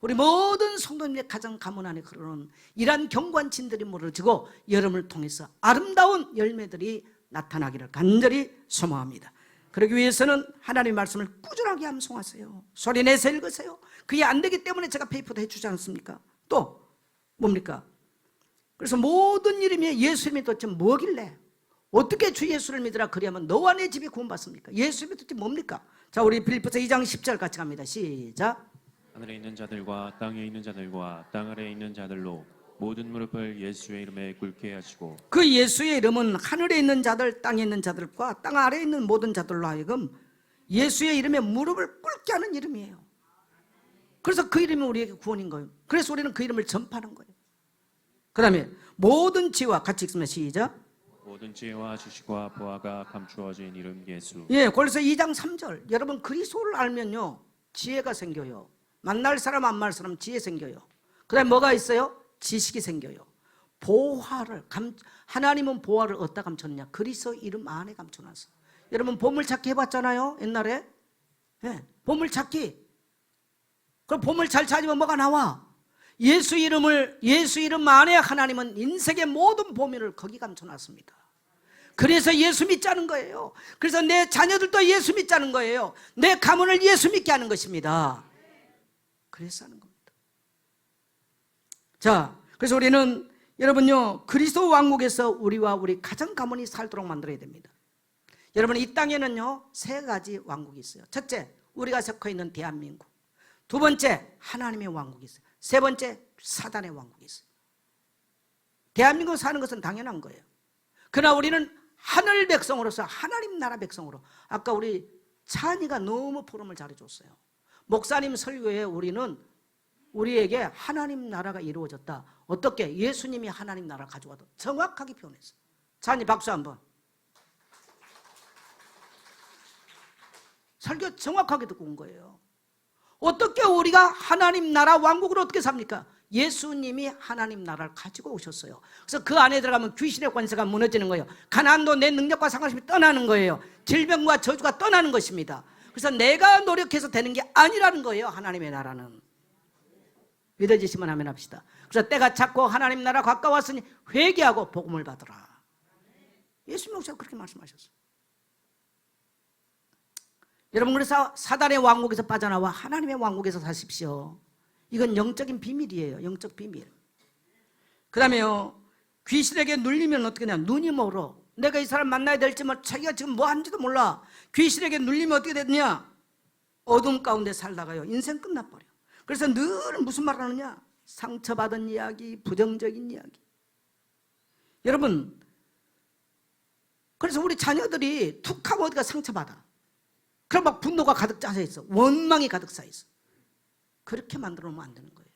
우리 모든 성도님의 가정 가문 안에 흐르는 이러한 견고한 진들이 무너지고 여러분을 통해서 아름다운 열매들이 나타나기를 간절히 소망합니다. 그러기 위해서는 하나님의 말씀을 꾸준하게 암송하세요. 소리내서 읽으세요. 그게 안 되기 때문에 제가 페이퍼도 해주지 않습니까? 또 뭡니까? 그래서 모든 이름이 예수 이름이 도대체 뭐길래 어떻게 주 예수를 믿으라 그리하면 너와 내 집이 구원받습니까? 예수 이름이 도대체 뭡니까? 자, 우리 빌립보서 2장 10절 같이 갑니다. 시작. 하늘에 있는 자들과 땅에 있는 자들과 땅 아래에 있는 자들로 모든 무릎을 예수의 이름에 꿇게 하시고, 그 예수의 이름은 하늘에 있는 자들, 땅에 있는 자들과 땅 아래에 있는 모든 자들로 하여금 예수의 이름에 무릎을 꿇게 하는 이름이에요. 그래서 그 이름이 우리에게 구원인 거예요. 그래서 우리는 그 이름을 전파하는 거예요. 그 다음에 모든 지혜와 같이 읽습니다. 시작. 모든 지혜와 지식과 보화가 감추어진 이름 예수. 예, 그래서 2장 3절. 여러분 그리스도를 알면요, 지혜가 생겨요. 만날 사람 안 만날 사람 지혜 생겨요. 그 다음에 뭐가 있어요? 지식이 생겨요. 보화를 하나님은 보화를 어디다 감췄느냐? 그리스도 이름 안에 감춰놨어. 여러분 보물찾기 해봤잖아요, 옛날에. 예, 보물찾기. 그럼 보물 잘 찾으면 뭐가 나와? 예수 이름 안에 하나님은 인생의 모든 보물을 거기 감춰놨습니다. 그래서 예수 믿자는 거예요. 그래서 내 자녀들도 예수 믿자는 거예요. 내 가문을 예수 믿게 하는 것입니다. 그래서 하는 겁니다. 자, 그래서 우리는 여러분요, 그리스도 왕국에서 우리와 우리 가정 가문이 살도록 만들어야 됩니다. 여러분, 이 땅에는요 3가지 왕국이 있어요. 첫째, 우리가 속해 있는 대한민국. 두 번째, 하나님의 왕국이 있어요. 세 번째, 사단의 왕국이 있어요. 대한민국 사는 것은 당연한 거예요. 그러나 우리는 하늘 백성으로서, 하나님 나라 백성으로, 아까 우리 찬이가 너무 포럼을 잘해줬어요. 목사님 설교에 우리에게 하나님 나라가 이루어졌다. 어떻게? 예수님이 하나님 나라를 가져와도 정확하게 표현했어요. 찬이 박수 한번. 설교 정확하게 듣고 온 거예요. 어떻게 우리가 하나님 나라 왕국으로 어떻게 삽니까? 예수님이 하나님 나라를 가지고 오셨어요. 그래서 그 안에 들어가면 귀신의 권세가 무너지는 거예요. 가난도 내 능력과 상관없이 떠나는 거예요. 질병과 저주가 떠나는 것입니다. 그래서 내가 노력해서 되는 게 아니라는 거예요. 하나님의 나라는. 믿어지시면 아멘 합시다. 그래서 때가 찼고 하나님 나라 가까웠으니 회개하고 복음을 받으라. 예수님 목사가 그렇게 말씀하셨어요. 여러분, 그래서 사단의 왕국에서 빠져나와 하나님의 왕국에서 사십시오. 이건 영적인 비밀이에요. 영적 비밀. 그 다음에요, 귀신에게 눌리면 어떻게 되냐? 눈이 멀어. 내가 이 사람 만나야 될지 자기가 지금 뭐 하는지도 몰라. 귀신에게 눌리면 어떻게 되느냐? 어둠 가운데 살다가요 인생 끝나버려. 그래서 늘 무슨 말을 하느냐? 상처받은 이야기, 부정적인 이야기. 여러분, 그래서 우리 자녀들이 툭 하면 어디가 상처받아. 그럼 막 분노가 가득 짜져 있어. 원망이 가득 쌓여 있어. 그렇게 만들어 놓으면 안 되는 거예요.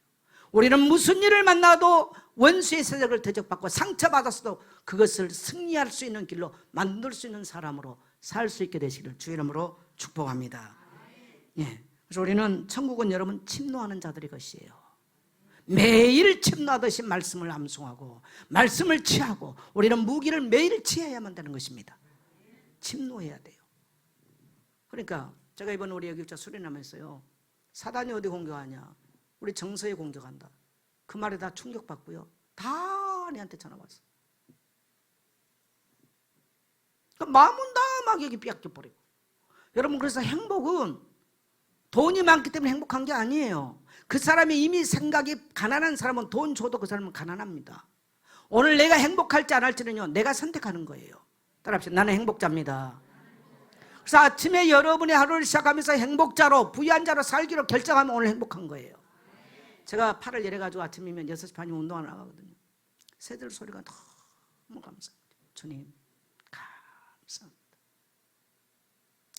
우리는 무슨 일을 만나도 원수의 세력을 대적받고 상처받았어도 그것을 승리할 수 있는 길로 만들 수 있는 사람으로 살 수 있게 되시기를 주 이름으로 축복합니다. 예. 그래서 우리는 천국은 여러분 침노하는 자들의 것이에요. 매일 침노하듯이 말씀을 암송하고 말씀을 취하고 우리는 무기를 매일 취해야만 되는 것입니다. 침노해야 돼요. 그러니까 제가 이번 우리 여기자 수련하면서요, 사단이 어디 공격하냐? 우리 정서에 공격한다. 그 말에 다 충격받고요, 다 내한테 전화 왔어. 그러니까 마음은 다 막 여기 삐약겨버리고. 여러분, 그래서 행복은 돈이 많기 때문에 행복한 게 아니에요. 그 사람이 이미 생각이 가난한 사람은 돈 줘도 그 사람은 가난합니다. 오늘 내가 행복할지 안 할지는요 내가 선택하는 거예요. 따라합시다. 나는 행복자입니다. 그래서 아침에 여러분의 하루를 시작하면서 행복자로, 부유한 자로 살기로 결정하면 오늘 행복한 거예요. 제가 팔을 이래가지고 아침이면 6시 반에 운동하러 나가거든요. 새들 소리가 너무 감사합니다. 주님 감사합니다.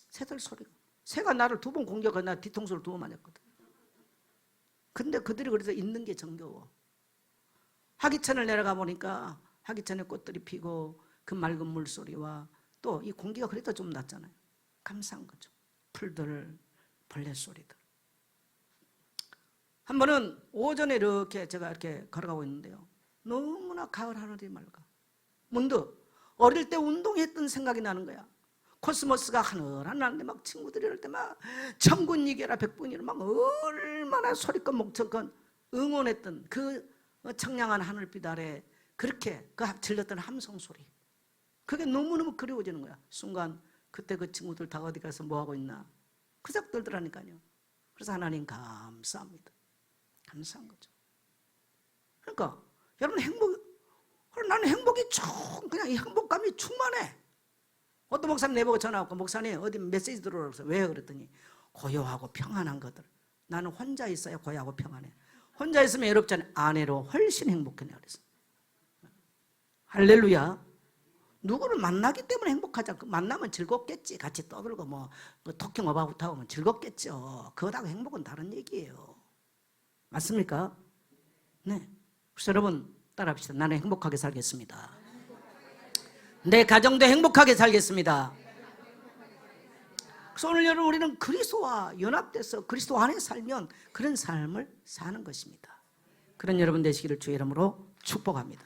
새들 소리가, 새가 나를 2번 공격하고 나 뒤통수를 2번 맞았거든. 근데 그들이 그래서 있는 게 정겨워. 하기천을 내려가 보니까 하기천에 꽃들이 피고 그 맑은 물소리와 또 이 공기가 그래도 좀 낫잖아요. 감사한 거죠. 풀들, 벌레 소리들. 한 번은 오전에 이렇게 제가 이렇게 걸어가고 있는데요, 너무나 가을 하늘이 맑아. 문득 어릴 때 운동했던 생각이 나는 거야. 코스모스가 하늘하늘한데 막 친구들이 이럴 때 막 천군 이겨라 백분이라 막 얼마나 소리껏 목청껏 응원했던 그 청량한 하늘빛 아래 그렇게 그 들렸던 함성 소리, 그게 너무너무 그리워지는 거야. 순간 그때 그 친구들 다 어디 가서 뭐 하고 있나 그작 들더라니까요. 그래서 하나님 감사합니다. 감사한 거죠. 그러니까 여러분 나는 행복이 그냥 이 행복감이 충만해. 어떤 목사님 내보고 전화 왔고, 목사님 어디 메시지 들어오라고 해서 왜? 그랬더니 고요하고 평안한 것들. 나는 혼자 있어야 고요하고 평안해. 혼자 있으면 외롭잖아. 아내로 훨씬 행복해. 그래서 할렐루야. 누구를 만나기 때문에 행복하지. 만나면 즐겁겠지. 같이 떠들고 뭐 토킹 어바웃 하면 즐겁겠죠. 그거하고 행복은 다른 얘기예요. 맞습니까? 네. 그래서 여러분 따라합시다. 나는 행복하게 살겠습니다. 내 가정도 행복하게 살겠습니다. 그래서 오늘 여러분 우리는 그리스도와 연합돼서 그리스도 안에 살면 그런 삶을 사는 것입니다. 그런 여러분 되시기를 주의 이름으로 축복합니다.